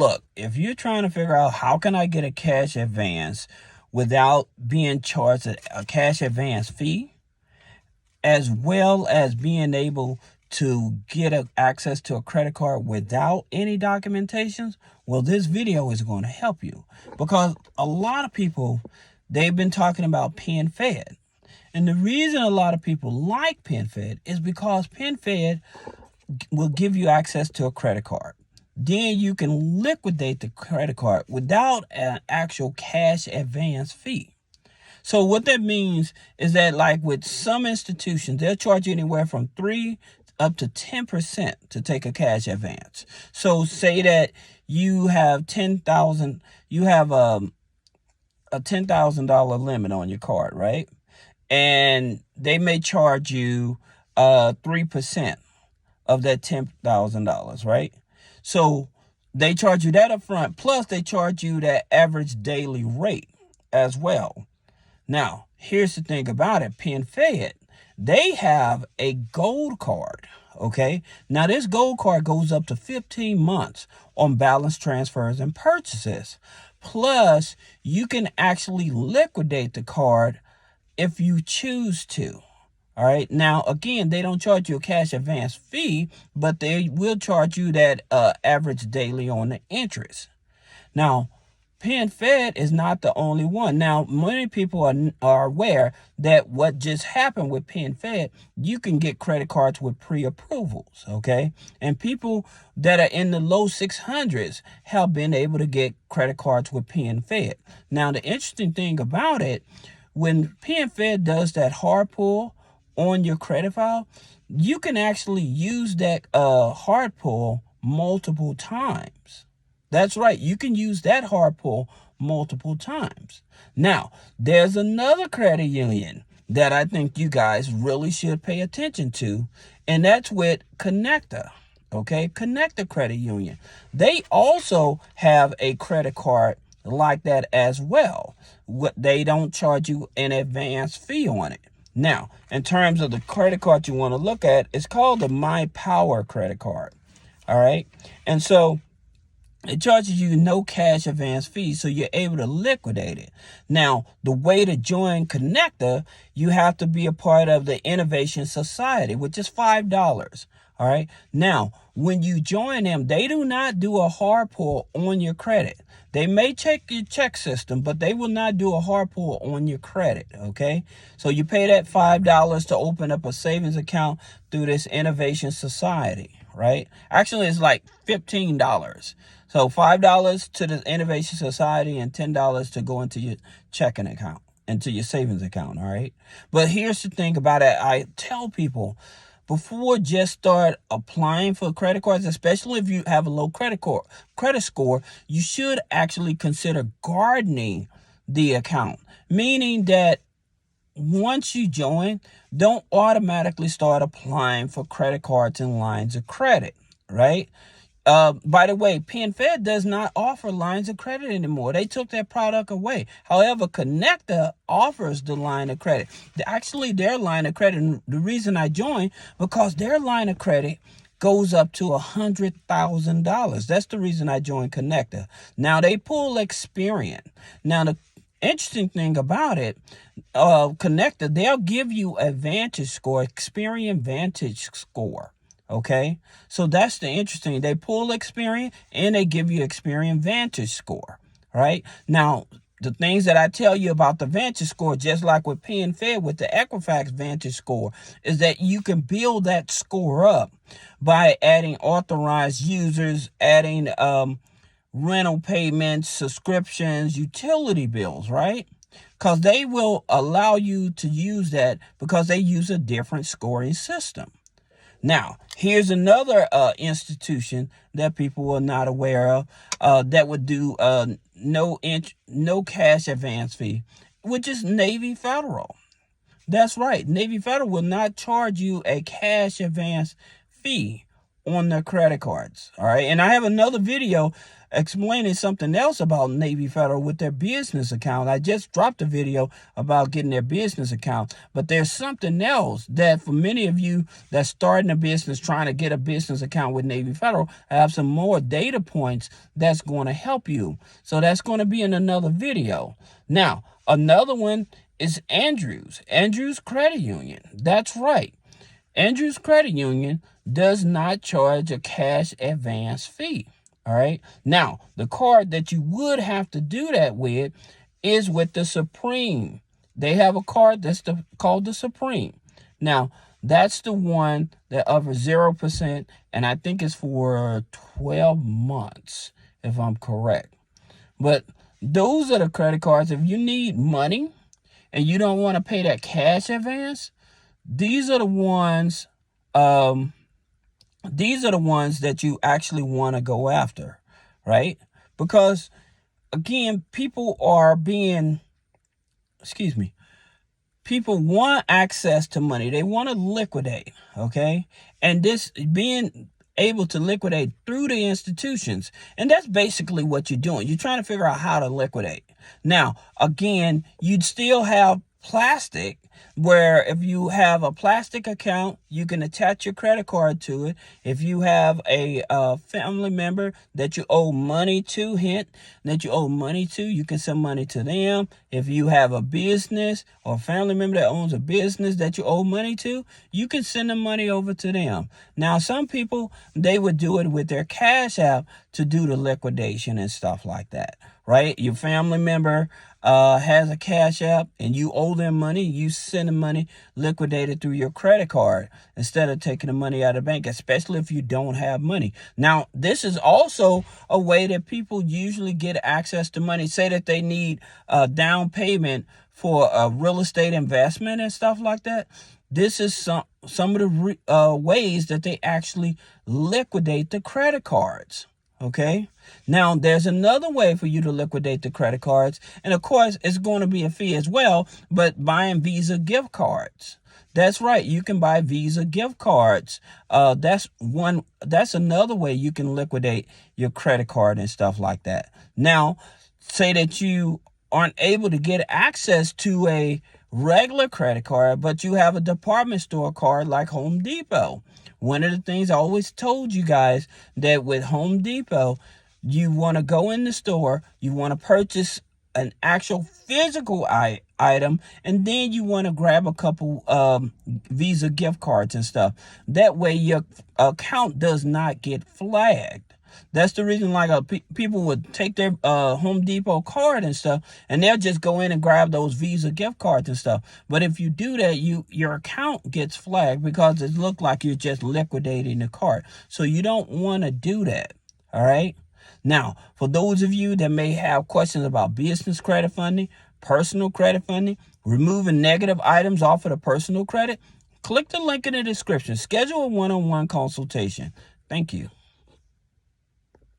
Look, if you're trying to figure out how can I get a cash advance without being charged a cash advance fee, as well as being able to get access to a credit card without any documentations, well, this video is going to help you, because a lot of people, they've been talking about PenFed. And the reason a lot of people like PenFed is because PenFed will give you access to a credit card. Then you can liquidate the credit card without an actual cash advance fee. So what that means is that, like with some institutions, they'll charge you anywhere from 3 up to 10% to take a cash advance. So say that you have you have a $10,000 limit on your card, right? And they may charge you 3% of that $10,000, right? So they charge you that up front, plus they charge you that average daily rate as well. Now, here's the thing about it. PenFed, they have a gold card, okay? Now, this gold card goes up to 15 months on balance transfers and purchases. Plus, you can actually liquidate the card if you choose to. All right. Now, again, they don't charge you a cash advance fee, but they will charge you that average daily on the interest. Now, PenFed is not the only one. Now, many people are aware that what just happened with PenFed, you can get credit cards with pre-approvals, okay? And people that are in the low 600s have been able to get credit cards with PenFed. Now, the interesting thing about it, when PenFed does that hard pull on your credit file, you can actually use that hard pull multiple times. That's right. You can use that hard pull multiple times. Now, there's another credit union that I think you guys really should pay attention to, and that's with Connecta. Okay, Connecta Credit Union. They also have a credit card like that as well. They don't charge you an advance fee on it. Now, in terms of the credit card you want to look at, it's called the My Power credit card. All right. And so it charges you no cash advance fee, so you're able to liquidate it. Now, the way to join Connecta, you have to be a part of the Innovation Society, which is $5. All right. Now, when you join them, they do not do a hard pull on your credit. They may check your check system, but they will not do a hard pull on your credit. Okay. So you pay that $5 to open up a savings account through this Innovation Society, right? Actually, it's like $15. So $5 to the Innovation Society and $10 to go into your checking account, into your savings account. All right. But here's the thing about it. I tell people, before just start applying for credit cards, especially if you have a low credit score, you should actually consider gardening the account. Meaning that once you join, don't automatically start applying for credit cards and lines of credit, right? By the way, PenFed does not offer lines of credit anymore. They took that product away. However, Connecta offers the line of credit. Actually, their line of credit, the reason I joined, because their line of credit goes up to $100,000. That's the reason I joined Connecta. Now, they pull Experian. Now, the interesting thing about it, Connecta, they'll give you a Vantage score, Experian Vantage score. Okay, so that's the interesting. They pull Experian and they give you Experian Vantage score. Right now, the things that I tell you about the Vantage score, just like with PenFed with the Equifax Vantage score, is that you can build that score up by adding authorized users, adding rental payments, subscriptions, utility bills, right? Because they will allow you to use that because they use a different scoring system. Now, here's another institution that people are not aware of that would do no cash advance fee, which is Navy Federal. That's right. Navy Federal will not charge you a cash advance fee on their credit cards. All right. And I have another video explaining something else about Navy Federal with their business account. I just dropped a video about getting their business account, but there's something else that for many of you that's starting a business, trying to get a business account with Navy Federal, I have some more data points that's going to help you. So that's going to be in another video. Now, another one is Andrews Credit Union. That's right. Andrews Credit Union does not charge a cash advance fee. All right. Now, the card that you would have to do that with is with the Supreme. They have a card that's called the Supreme. Now, that's the one that offers 0%, and I think it's for 12 months, if I'm correct. But those are the credit cards. If you need money and you don't want to pay that cash advance, these are the ones that you actually want to go after, right? Because again, people want access to money. They want to liquidate, okay? And this being able to liquidate through the institutions, and that's basically what you're doing. You're trying to figure out how to liquidate. Now, again, you'd still have plastic, where if you have a plastic account, you can attach your credit card to it. If you have a family member that you owe money to, you can send money to them. If you have a business or a family member that owns a business that you owe money to, you can send the money over to them. Now, some people, they would do it with their Cash App to do the liquidation and stuff like that, right? Your family member has a Cash App and you owe them money, you send the money liquidated through your credit card instead of taking the money out of the bank, especially if you don't have money. Now, this is also a way that people usually get access to money. Say that they need a down payment for a real estate investment and stuff like that. This is some of the ways that they actually liquidate the credit cards. Okay. Now, there's another way for you to liquidate the credit cards. And of course, it's going to be a fee as well, but buying Visa gift cards. That's right. You can buy Visa gift cards. That's another way you can liquidate your credit card and stuff like that. Now, say that you aren't able to get access to a regular credit card, but you have a department store card like Home Depot. One of the things I always told you guys that with Home Depot, you want to go in the store, you want to purchase an actual physical item, and then you want to grab a couple Visa gift cards and stuff. That way your account does not get flagged. That's the reason people would take their Home Depot card and stuff, and they'll just go in and grab those Visa gift cards and stuff. But if you do that, your account gets flagged because it looks like you're just liquidating the card. So you don't want to do that. All right. Now, for those of you that may have questions about business credit funding, personal credit funding, removing negative items off of the personal credit, click the link in the description. Schedule a one-on-one consultation. Thank you.